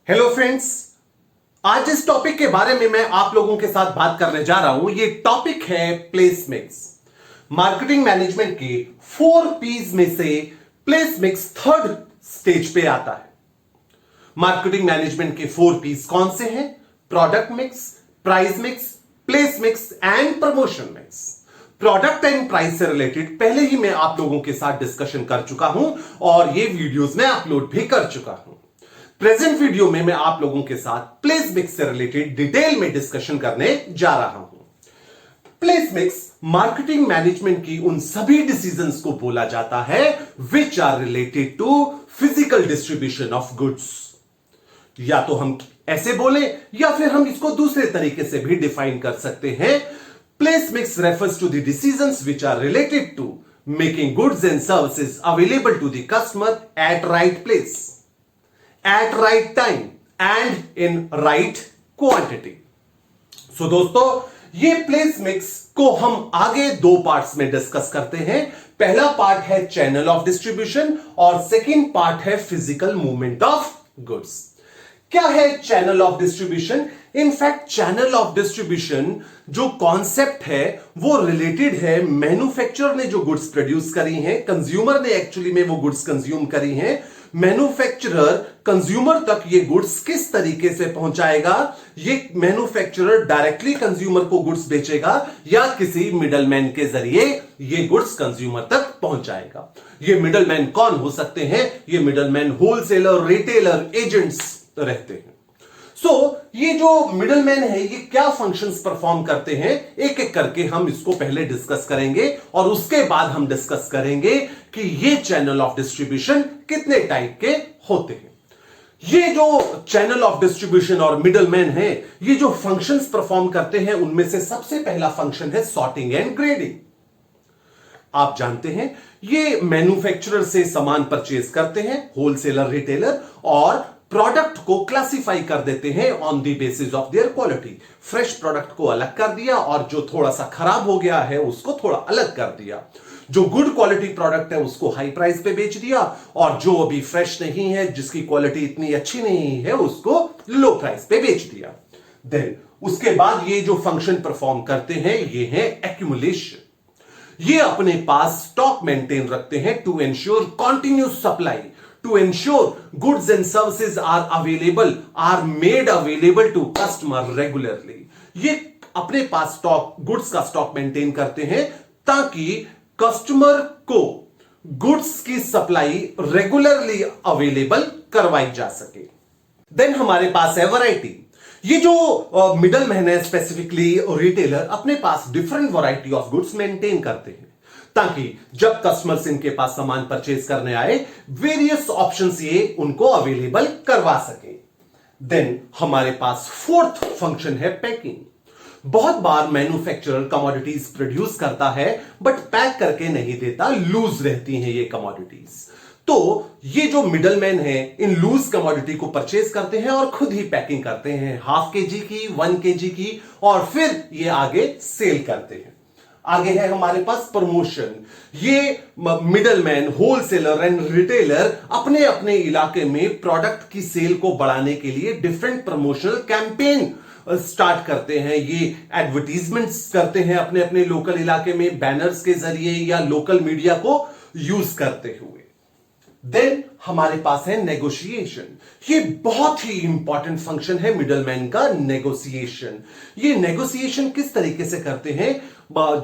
Hello friends, आज इस topic के बारे में मैं आप लोगों के साथ बात करने जा रहा हूं। ये टॉपिक है प्लेस मिक्स। मार्केटिंग मैनेजमेंट के 4 P's में से प्लेस मिक्स थर्ड स्टेज पे आता है। मार्केटिंग मैनेजमेंट के 4 P's कौन से हैं? Product mix, price mix, place mix and promotion mix. Product and price से रिलेटेड पहले ही मैं आप लोगों के साथ डिस्कशन कर चुका हूं और ये वीडियोस में अपलोड भी कर चुका हूं। प्रेजेंट वीडियो में मैं आप लोगों के साथ प्लेस मिक्स से रिलेटेड डिटेल में डिस्कशन करने जा रहा हूं। प्लेस मिक्स मार्केटिंग मैनेजमेंट की उन सभी डिसीजंस को बोला जाता है which are related to physical distribution of goods. या तो हम ऐसे बोले या फिर हम इसको दूसरे तरीके से भी डिफाइन कर सकते हैं। Place mix refers to the decisions which are related to making goods and services available to the customer at right place, at right time and in right quantity। So दोस्तों, ये प्लेस मिक्स को हम आगे 2 parts में discuss करते हैं। पहला part है चैनल ऑफ डिस्ट्रीब्यूशन और सेकंड पार्ट है फिजिकल मूवमेंट ऑफ गुड्स। क्या है channel of distribution? In fact channel of distribution जो कॉन्सेप्ट है वो रिलेटेड है मैन्युफैक्चरर ने जो गुड्स प्रोड्यूस करी हैं, कंज्यूमर ने एक्चुअली में वो गुड्स कंज्यूम करी हैं, मैन्युफैक्चरर कंज्यूमर तक ये गुड्स किस तरीके से पहुंचाएगा, ये मैन्युफैक्चरर डायरेक्टली कंज्यूमर को गुड्स बेचेगा या किसी मिडलमैन के जरिए ये गुड्स कंज्यूमर तक पहुंचाएगा। ये मिडलमैन कौन हो सकते हैं? ये मिडलमैन होलसेलर, रिटेलर, एजेंट्स रहते हैं। ये जो मिडलमैन है ये क्या फंक्शंस परफॉर्म करते हैं, एक एक करके हम इसको पहले डिस्कस करेंगे और उसके बाद हम डिस्कस करेंगे कि ये चैनल ऑफ डिस्ट्रीब्यूशन कितने टाइप के होते हैं। ये जो चैनल ऑफ डिस्ट्रीब्यूशन और मिडलमैन है, ये जो फंक्शंस परफॉर्म करते हैं उनमें से सबसे पहला फंक्शन है सॉर्टिंग एंड ग्रेडिंग। आप जानते हैं ये मैन्युफैक्चरर से सामान परचेज करते हैं, होलसेलर, रिटेलर, और प्रोडक्ट को क्लासिफाई कर देते हैं on the basis of their quality. Fresh product को अलग कर दिया और जो थोड़ा सा खराब हो गया है उसको थोड़ा अलग कर दिया। जो गुड क्वालिटी प्रोडक्ट है उसको हाई प्राइस पे बेच दिया और जो अभी फ्रेश नहीं है, जिसकी क्वालिटी इतनी अच्छी नहीं है, उसको लो प्राइस पे बेच दिया। देन उसके बाद ये जो फंक्शन परफॉर्म करते हैं ये है एक्यूमुलेशन। ये अपने पास स्टॉक मेंटेन रखते हैं to ensure continuous supply, to ensure goods and services are made available to customer regularly। ये अपने पास गुड्स का स्टॉक मेंटेन करते हैं ताकि कस्टमर को गुड्स की सप्लाई रेगुलरली अवेलेबल करवाई जा सके। देन हमारे पास है वैरायटी। ये जो मिडल मैन है, स्पेसिफिकली रिटेलर, अपने पास different variety of goods maintain करते हैं ताकि जब कस्टमर्स इनके पास सामान परचेज करने आए वेरियस ऑप्शंस ये उनको अवेलेबल करवा सके। देन हमारे पास 4th फंक्शन है पैकिंग। बहुत बार मैन्युफैक्चरर कमोडिटीज प्रोड्यूस करता है बट पैक करके नहीं देता, लूज रहती हैं ये कमोडिटीज। तो ये जो मिडलमैन है इन लूज कमोडिटी को परचेज करते हैं और खुद ही पैकिंग करते हैं, ½ kg की, 1 kg की, और फिर ये आगे सेल करते हैं। आगे है हमारे पास प्रमोशन। ये मिडलमैन, होलसेलर एंड रिटेलर अपने अपने इलाके में प्रोडक्ट की सेल को बढ़ाने के लिए डिफरेंट प्रमोशनल कैंपेन स्टार्ट करते हैं। ये एडवर्टीजमेंट्स करते हैं अपने अपने लोकल इलाके में बैनर्स के जरिए या लोकल मीडिया को यूज करते हुए। देन हमारे पास है नेगोशिएशन। ये बहुत ही इंपॉर्टेंट फंक्शन है मिडलमैन का, नेगोशिएशन। ये नेगोशिएशन किस तरीके से करते हैं?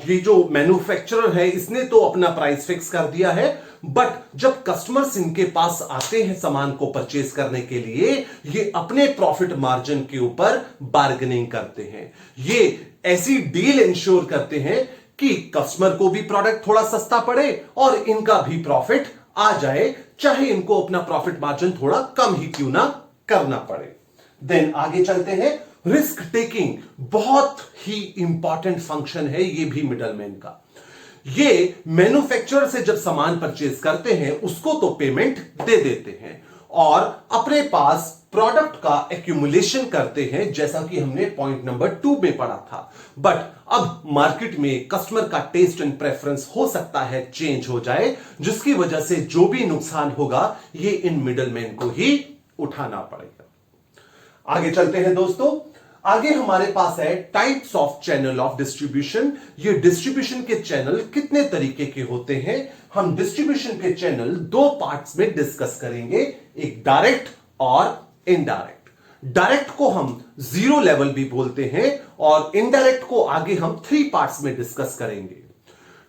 ये जो मैन्युफैक्चरर है इसने तो अपना प्राइस फिक्स कर दिया है, बट जब कस्टमर्स इनके पास आते हैं सामान को परचेज करने के लिए, ये अपने प्रॉफिट मार्जिन के ऊपर बार्गेनिंग करते हैं। ये ऐसी डील इंश्योर करते हैं कि कस्टमर को भी प्रोडक्ट थोड़ा सस्ता पड़े और इनका भी प्रॉफिट आ जाए, चाहे इनको अपना प्रॉफिट मार्जिन थोड़ा कम ही क्यों ना करना पड़े। देन आगे चलते हैं रिस्क टेकिंग। बहुत ही इंपॉर्टेंट फंक्शन है ये भी मिडलमैन का। ये मैन्युफैक्चरर से जब सामान परचेज करते हैं उसको तो पेमेंट दे देते हैं और अपने पास प्रोडक्ट का एक्यूमुलेशन करते हैं, जैसा कि हमने पॉइंट नंबर 2 में पढ़ा था। बट अब मार्केट में कस्टमर का टेस्ट एंड प्रेफरेंस हो सकता है चेंज हो जाए, जिसकी वजह से जो भी नुकसान होगा ये इन मिडलमैन को ही उठाना पड़ेगा। आगे चलते हैं दोस्तों। आगे हमारे पास है types of channel of distribution. ये डिस्ट्रीब्यूशन के चैनल कितने तरीके के होते हैं, हम डिस्ट्रीब्यूशन के चैनल दो पार्ट्स में डिस्कस करेंगे, एक डायरेक्ट और इनडायरेक्ट। डायरेक्ट को हम जीरो लेवल भी बोलते हैं और इनडायरेक्ट को आगे हम 3 पार्ट्स में डिस्कस करेंगे।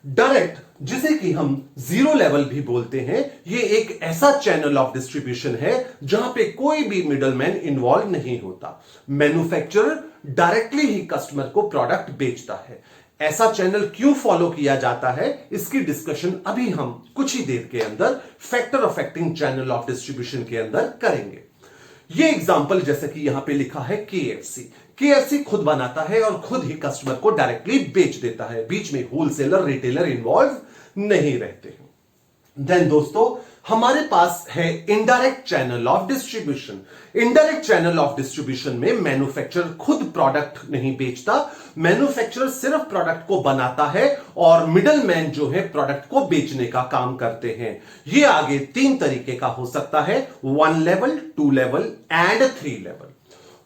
डायरेक्ट, जिसे कि हम जीरो लेवल भी बोलते हैं, ये एक ऐसा चैनल ऑफ डिस्ट्रीब्यूशन है जहां पे कोई भी मिडलमैन इन्वॉल्व नहीं होता। मैन्युफैक्चरर डायरेक्टली ही कस्टमर को प्रोडक्ट बेचता है। ऐसा चैनल क्यों फॉलो किया जाता है, इसकी डिस्कशन अभी हम कुछ ही देर के अंदर factor affecting channel of distribution के अंदर करेंगे। ये एग्जांपल जैसे कि यहां पे लिखा है केएफसी खुद बनाता है और खुद ही कस्टमर को डायरेक्टली बेच देता है, बीच में होलसेलर रिटेलर इन्वॉल्व नहीं रहते हैं। देन दोस्तों हमारे पास है indirect channel of distribution. Indirect channel of distribution में मैन्युफैक्चरर खुद प्रोडक्ट नहीं बेचता, मैन्युफैक्चरर सिर्फ प्रोडक्ट को बनाता है और मिडलमैन जो है प्रोडक्ट को बेचने का काम करते हैं। ये आगे 3 तरीके का हो सकता है, 1 level, 2 level and 3 level.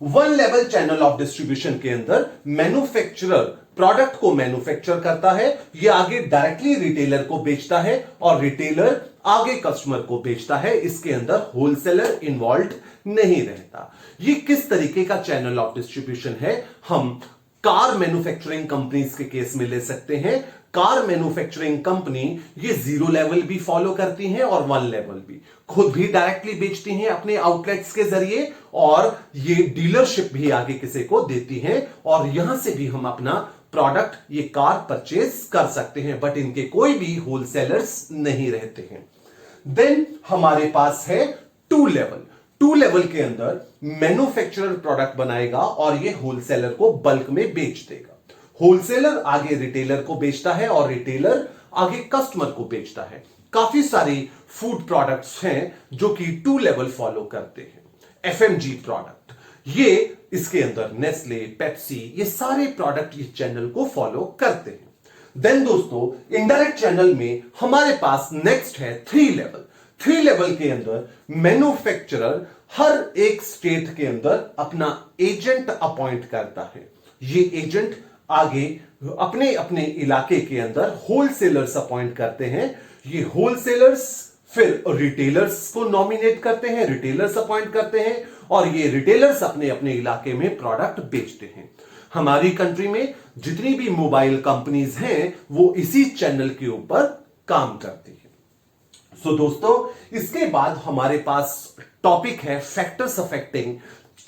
1 level channel of distribution के अंदर मैन्युफैक्चरर प्रोडक्ट को मैन्युफैक्चर करता है, ये आगे डायरेक्टली रिटेलर को बेचता है और रिटेलर आगे कस्टमर को बेचता है। इसके अंदर होलसेलर इन्वॉल्व नहीं रहता। ये किस तरीके का चैनल ऑफ डिस्ट्रीब्यूशन है, हम कार मैन्युफैक्चरिंग कंपनीज के केस में ले सकते हैं। कार मैन्युफैक्चरिंग कंपनी ये 0 लेवल भी फॉलो करती हैं और 1 लेवल भी, खुद भी डायरेक्टली बेचती हैं अपने आउटलेट्स के जरिए और ये डीलरशिप भी आगे किसी को देती हैं और यहां से भी हम अपना प्रोडक्ट ये कार परचेज कर सकते हैं, बट इनके कोई भी होलसेलर्स नहीं रहते हैं। देन हमारे पास है 2 लेवल। 2 लेवल के अंदर मैन्युफैक्चरर प्रोडक्ट बनाएगा और ये होलसेलर को बल्क में बेच देगा। होलसेलर आगे रिटेलर को बेचता है और रिटेलर आगे कस्टमर को बेचता है। काफी सारी फूड प्रोडक्ट्स हैं जो कि 2 लेवल फॉलो करते हैं। एफएमजी प्रोडक्ट, ये इसके अंदर नेस्ले, पेप्सी, ये सारे प्रोडक्ट इस चैनल को फॉलो करते हैं। देन दोस्तों इनडायरेक्ट चैनल में हमारे पास नेक्स्ट है 3 लेवल। 3 लेवल के अंदर मैन्युफैक्चरर हर एक स्टेट के अंदर अपना एजेंट अपॉइंट करता है। ये एजेंट आगे अपने अपने इलाके के अंदर होलसेलर्स अपॉइंट करते हैं। ये होलसेलर्स फिर रिटेलर्स को नॉमिनेट करते हैं, रिटेलर्स अपॉइंट करते हैं और ये रिटेलर्स अपने अपने इलाके में प्रोडक्ट बेचते हैं। हमारी कंट्री में जितनी भी मोबाइल कंपनीज हैं वो इसी चैनल के ऊपर काम करती है। सो दोस्तों इसके बाद हमारे पास टॉपिक है factors affecting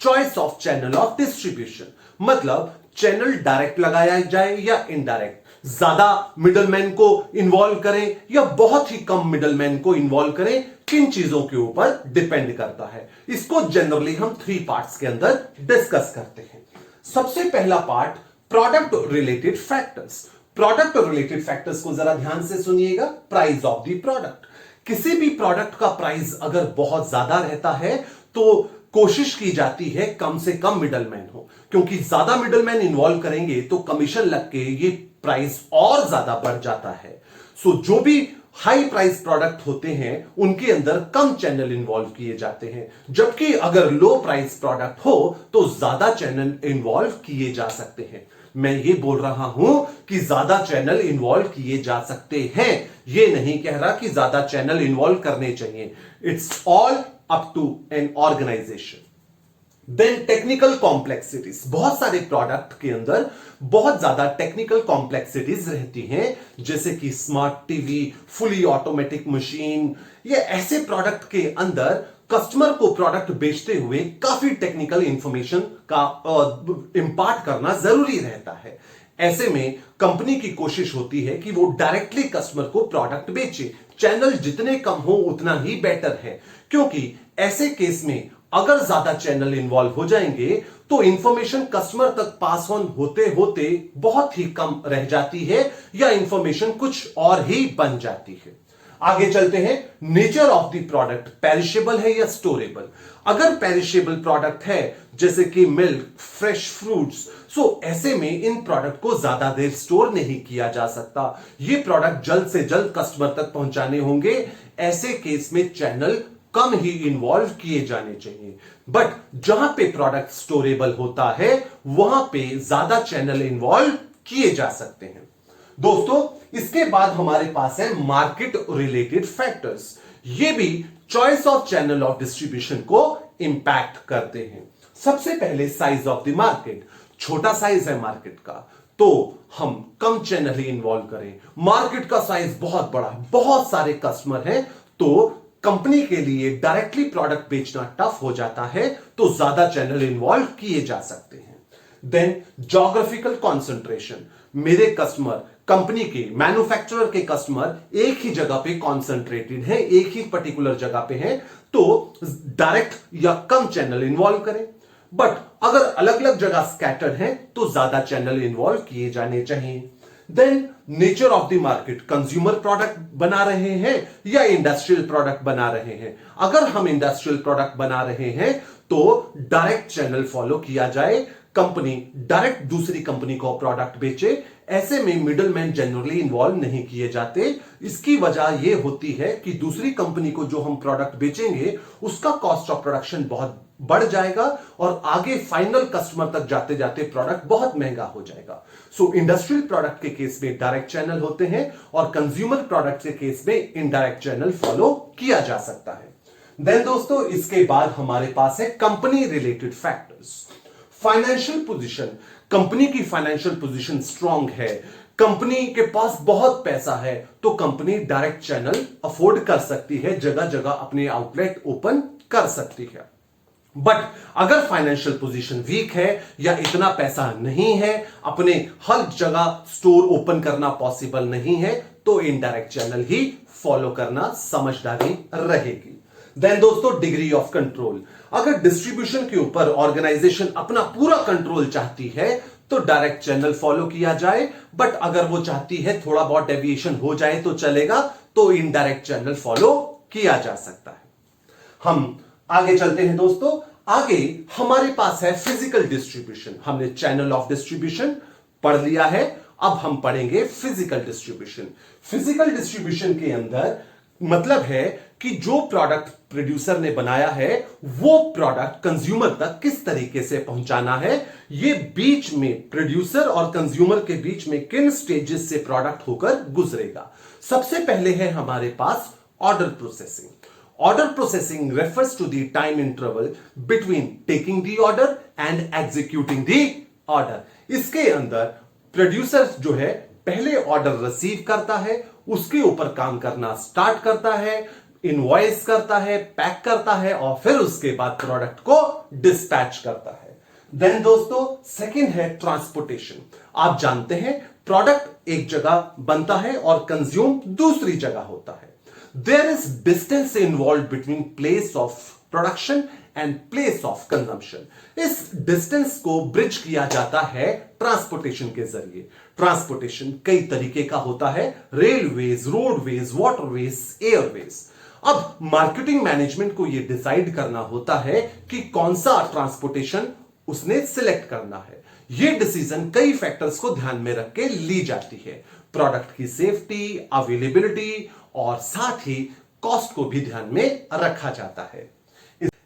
choice of channel of distribution. मतलब चैनल डायरेक्ट लगाया जाए या इनडायरेक्ट, ज्यादा मिडलमैन को इन्वॉल्व करें या बहुत ही कम मिडलमैन को इन्वॉल्व करें, किन चीजों के ऊपर डिपेंड करता है। इसको जनरली हम 3 पार्ट्स के अंदर डिस्कस करते हैं। सबसे पहला part product related factors. Product related factors को जरा ध्यान से सुनिएगा। प्राइस ऑफ द प्रोडक्ट, किसी भी प्रोडक्ट का प्राइस अगर बहुत ज्यादा रहता है तो कोशिश की जाती है कम से कम मिडलमैन हो, क्योंकि ज्यादा मिडलमैन इन्वॉल्व करेंगे तो कमीशन लग के ये प्राइस और ज्यादा बढ़ जाता है। सो जो भी हाई प्राइस प्रोडक्ट होते हैं उनके अंदर कम चैनल इन्वॉल्व किए जाते हैं, जबकि अगर लो प्राइस प्रोडक्ट हो तो ज्यादा चैनल इन्वॉल्व किए जा सकते हैं। मैं ये बोल रहा हूं कि ज्यादा चैनल इन्वॉल्व किए जा सकते हैं, ये नहीं कह रहा कि ज्यादा चैनल इन्वॉल्व करने चाहिए। It's all up to an organization. Then technical complexities, बहुत सारे प्रोडक्ट के अंदर बहुत ज्यादा टेक्निकल कॉम्प्लेक्सिटीज रहती हैं, जैसे कि smart TV, fully automatic machine. ये ऐसे प्रोडक्ट के अंदर कस्टमर को प्रोडक्ट बेचते हुए काफी टेक्निकल इंफॉर्मेशन का इंपार्ट करना जरूरी रहता है। ऐसे में कंपनी की कोशिश होती है कि वो डायरेक्टली कस्टमर को प्रोडक्ट बेचे। चैनल जितने कम हो उतना ही बेटर है, क्योंकि ऐसे केस में अगर ज्यादा चैनल इन्वॉल्व हो जाएंगे तो इंफॉर्मेशन कस्टमर तक पास ऑन होते होते बहुत ही कम रह जाती है या इंफॉर्मेशन कुछ और ही बन जाती है। आगे चलते हैं। Nature of the product, perishable है या स्टोरेबल। अगर पेरिशेबल प्रोडक्ट है जैसे कि मिल्क, फ्रेश फ्रूट्स, सो ऐसे में इन प्रोडक्ट को ज्यादा देर स्टोर नहीं किया जा सकता। ये प्रोडक्ट जल्द से जल्द कस्टमर तक पहुंचाने होंगे। ऐसे केस में चैनल कम ही इन्वॉल्व किए जाने चाहिए। बट जहां पे प्रोडक्ट स्टोरेबल होता है वहां पे ज्यादा चैनल इन्वॉल्व किए जा सकते हैं। दोस्तों, इसके बाद हमारे पास है मार्केट रिलेटेड फैक्टर्स। ये भी choice of channel of distribution को इंपैक्ट करते हैं। सबसे पहले साइज ऑफ द मार्केट। छोटा साइज है मार्केट का तो हम कम चैनल ही इन्वॉल्व करें। मार्केट का साइज बहुत बड़ा है, बहुत सारे कस्टमर हैं, तो कंपनी के लिए डायरेक्टली प्रोडक्ट बेचना टफ हो जाता है, तो ज्यादा चैनल इन्वॉल्व किए जा सकते हैं। Then geographical concentration. मेरे कस्टमर, कंपनी के मैन्युफैक्चरर के कस्टमर एक ही जगह पे कॉन्सेंट्रेटेड है, एक ही पर्टिकुलर जगह पे है, तो डायरेक्ट या कम चैनल इन्वॉल्व करें। बट अगर अलग अलग जगह स्कैटर्ड है तो ज्यादा चैनल इन्वॉल्व किए जाने चाहिए। Then nature of the market. Consumer product बना रहे हैं या इंडस्ट्रियल प्रोडक्ट बना रहे हैं। अगर हम इंडस्ट्रियल प्रोडक्ट बना रहे हैं तो डायरेक्ट चैनल फॉलो किया जाए। कंपनी डायरेक्ट दूसरी कंपनी को प्रोडक्ट बेचे, ऐसे में मिडलमैन जनरली इन्वॉल्व नहीं किए जाते। इसकी वजह यह होती है कि दूसरी कंपनी को जो हम प्रोडक्ट बेचेंगे उसका कॉस्ट ऑफ प्रोडक्शन बहुत बढ़ जाएगा और आगे फाइनल कस्टमर तक जाते जाते प्रोडक्ट बहुत महंगा हो जाएगा। सो इंडस्ट्रियल प्रोडक्ट के केस में डायरेक्ट चैनल होते हैं और कंज्यूमर प्रोडक्ट के केस में इनडायरेक्ट चैनल फॉलो किया जा सकता है। देन दोस्तों, इसके बाद हमारे पास है company related factors. Financial position. Company की फाइनेंशियल पोजीशन स्ट्रांग है, कंपनी के पास बहुत पैसा है, तो कंपनी डायरेक्ट चैनल अफोर्ड कर सकती है, जगह जगह अपने आउटलेट ओपन कर सकती है। बट अगर फाइनेंशियल पोजीशन वीक है या इतना पैसा नहीं है, अपने हर जगह स्टोर ओपन करना पॉसिबल नहीं है, तो इनडायरेक्ट चैनल ही फॉलो करना समझदारी रहेगी। देन दोस्तों, डिग्री ऑफ कंट्रोल। अगर डिस्ट्रीब्यूशन के ऊपर ऑर्गेनाइजेशन अपना पूरा कंट्रोल चाहती है तो डायरेक्ट चैनल फॉलो किया जाए, बट अगर वो चाहती है थोड़ा बहुत डेविएशन हो जाए तो चलेगा, तो इनडायरेक्ट चैनल फॉलो किया जा सकता है। हम आगे चलते हैं दोस्तों। आगे हमारे पास है फिजिकल डिस्ट्रीब्यूशन। हमने चैनल ऑफ डिस्ट्रीब्यूशन पढ़ लिया है, अब हम पढ़ेंगे फिजिकल डिस्ट्रीब्यूशन। फिजिकल डिस्ट्रीब्यूशन के अंदर मतलब है कि जो प्रोडक्ट प्रोड्यूसर ने बनाया है वो प्रोडक्ट कंज्यूमर तक किस तरीके से पहुंचाना है। ये बीच में प्रोड्यूसर और कंज्यूमर के बीच में किन स्टेजेस से प्रोडक्ट होकर गुजरेगा। सबसे पहले है हमारे पास order processing. Order processing refers to the time interval between taking the order and executing the order. इसके अंदर प्रोड्यूसर जो है पहले ऑर्डर रिसीव करता है, उसके ऊपर काम करना स्टार्ट करता है, इनवॉइस करता है, पैक करता है और फिर उसके बाद प्रोडक्ट को डिस्पैच करता है। देन दोस्तों, सेकंड है ट्रांसपोर्टेशन। आप जानते हैं प्रोडक्ट एक जगह बनता है और कंज्यूम दूसरी जगह होता है। There is distance involved between place of production and place of consumption. इस distance को ब्रिज किया जाता है ट्रांसपोर्टेशन के जरिए। ट्रांसपोर्टेशन कई तरीके का होता है, रेलवेज, रोडवेज, वाटरवेज, एयरवेज। अब मार्केटिंग मैनेजमेंट को यह डिसाइड करना होता है कि कौन सा ट्रांसपोर्टेशन उसने सिलेक्ट करना है। यह डिसीजन कई फैक्टर्स को ध्यान में रख के ली जाती है। प्रोडक्ट की सेफ्टी, अवेलेबिलिटी और साथ ही कॉस्ट को भी ध्यान में रखा जाता है।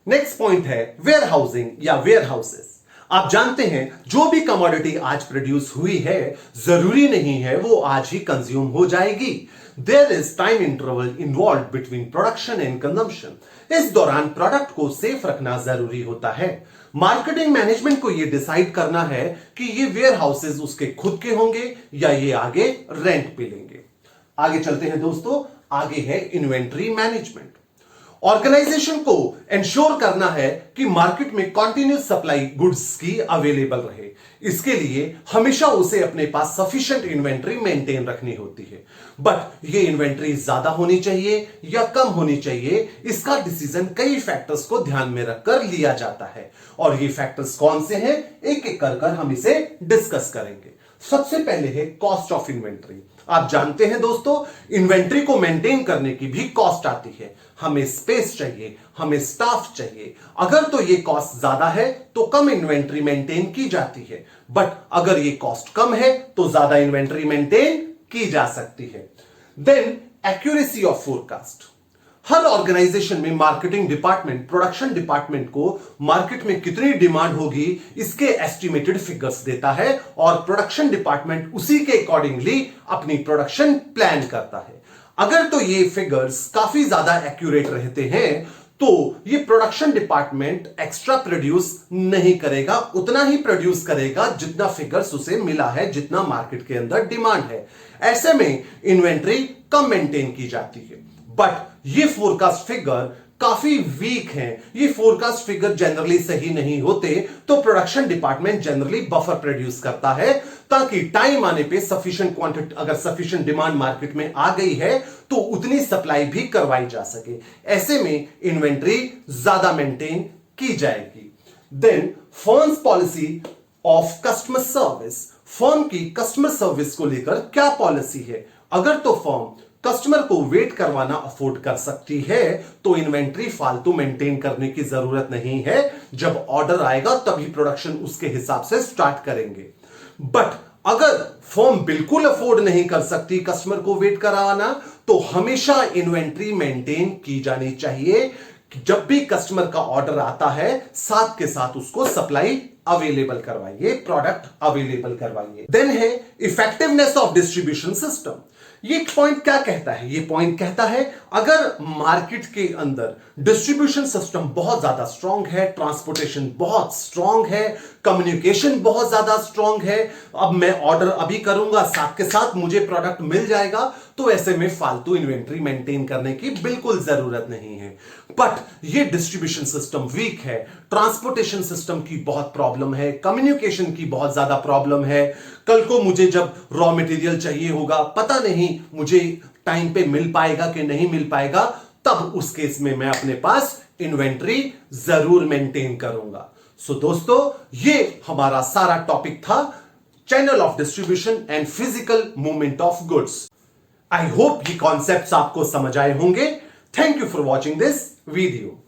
नेक्स्ट पॉइंट है वेयर हाउसिंग या वेयर हाउसेस। आप जानते हैं जो भी कमोडिटी आज प्रोड्यूस हुई है जरूरी नहीं है वो आज ही कंज्यूम हो जाएगी। There is time interval involve between production and consumption. इस दौरान प्रोडक्ट को सेफ रखना जरूरी होता है। मार्केटिंग मैनेजमेंट को यह डिसाइड करना है कि ये वेयर हाउसेस उसके खुद के होंगे या ये आगे रेंट पे लेंगे। आगे चलते हैं दोस्तों, आगे है इन्वेंट्री मैनेजमेंट। ऑर्गेनाइजेशन को इंश्योर करना है कि मार्केट में कंटिन्यूस सप्लाई गुड्स की अवेलेबल रहे। इसके लिए हमेशा उसे अपने पास सफिशिएंट इन्वेंट्री मेंटेन रखनी होती है। बट ये इन्वेंट्री ज्यादा होनी चाहिए या कम होनी चाहिए, इसका डिसीजन कई फैक्टर्स को ध्यान में रखकर लिया जाता है। और ये फैक्टर्स कौन से हैं, एक एक कर हम इसे डिस्कस करेंगे। सबसे पहले है कॉस्ट ऑफ इन्वेंट्री। आप जानते हैं दोस्तों, इन्वेंट्री को मेंटेन करने की भी कॉस्ट आती है। हमें स्पेस चाहिए, हमें स्टाफ चाहिए। अगर तो ये कॉस्ट ज्यादा है तो कम इन्वेंट्री मेंटेन की जाती है, बट अगर ये कॉस्ट कम है तो ज्यादा इन्वेंट्री मेंटेन की जा सकती है। Then accuracy of forecast. हर ऑर्गेनाइजेशन में मार्केटिंग डिपार्टमेंट, प्रोडक्शन डिपार्टमेंट को मार्केट में कितनी डिमांड होगी इसके एस्टिमेटेड फिगर्स देता है और प्रोडक्शन डिपार्टमेंट उसी के अकॉर्डिंगली अपनी प्रोडक्शन प्लान करता है। अगर तो ये फिगर्स काफी ज्यादा एक्यूरेट रहते हैं तो ये प्रोडक्शन डिपार्टमेंट एक्स्ट्रा प्रोड्यूस नहीं करेगा, उतना ही प्रोड्यूस करेगा जितना फिगर्स उसे मिला है, जितना मार्केट के अंदर डिमांड है। ऐसे में इन्वेंट्री कम मेंटेन की जाती है। बट ये फोरकास्ट फिगर काफी वीक हैं, ये फोरकास्ट फिगर जनरली सही नहीं होते, तो production department generally buffer produce करता है ताकि टाइम आने पे सफिशिएंट क्वांटिटी, अगर सफिशिएंट डिमांड मार्केट में आ गई है तो उतनी सप्लाई भी करवाई जा सके। ऐसे में इन्वेंट्री ज्यादा मेंटेन की जाएगी। Then firm's policy of customer service, firm की कस्टमर सर्विस को लेकर क्या पॉलिसी है। अगर तो फर्म कस्टमर को वेट करवाना अफोर्ड कर सकती है तो इन्वेंट्री फालतू मेंटेन करने की जरूरत नहीं है। जब ऑर्डर आएगा तभी प्रोडक्शन उसके हिसाब से स्टार्ट करेंगे। बट अगर फर्म बिल्कुल अफोर्ड नहीं कर सकती कस्टमर को वेट कराना तो हमेशा इन्वेंट्री मेंटेन की जानी चाहिए। जब भी कस्टमर का ऑर्डर आता है साथ के साथ उसको सप्लाई अवेलेबल करवाइए, प्रोडक्ट अवेलेबल करवाइए। देन है इफेक्टिवनेस ऑफ डिस्ट्रीब्यूशन सिस्टम। ये पॉइंट क्या कहता है? ये पॉइंट कहता है अगर मार्केट के अंदर डिस्ट्रीब्यूशन सिस्टम बहुत ज्यादा स्ट्रांग है, ट्रांसपोर्टेशन बहुत स्ट्रांग है, कम्युनिकेशन बहुत ज्यादा स्ट्रांग है, अब मैं ऑर्डर अभी करूंगा साथ के साथ मुझे प्रोडक्ट मिल जाएगा, तो ऐसे में फालतू इन्वेंट्री मेंटेन करने की बिल्कुल जरूरत नहीं है। बट ये डिस्ट्रीब्यूशन सिस्टम वीक है, ट्रांसपोर्टेशन सिस्टम की बहुत प्रॉब्लम है, कम्युनिकेशन की बहुत ज्यादा प्रॉब्लम है। कल को मुझे जब रॉ मटेरियल चाहिए होगा, पता नहीं मुझे टाइम पे मिल पाएगा कि नहीं मिल पाएगा, तब उस केस में मैं अपने पास इन्वेंट्री जरूर मेंटेन करूंगा। सो दोस्तों, ये हमारा सारा टॉपिक था, channel of distribution and physical movement of goods. I hope ये कॉन्सेप्ट्स आपको समझ आए होंगे। Thank you for watching this video.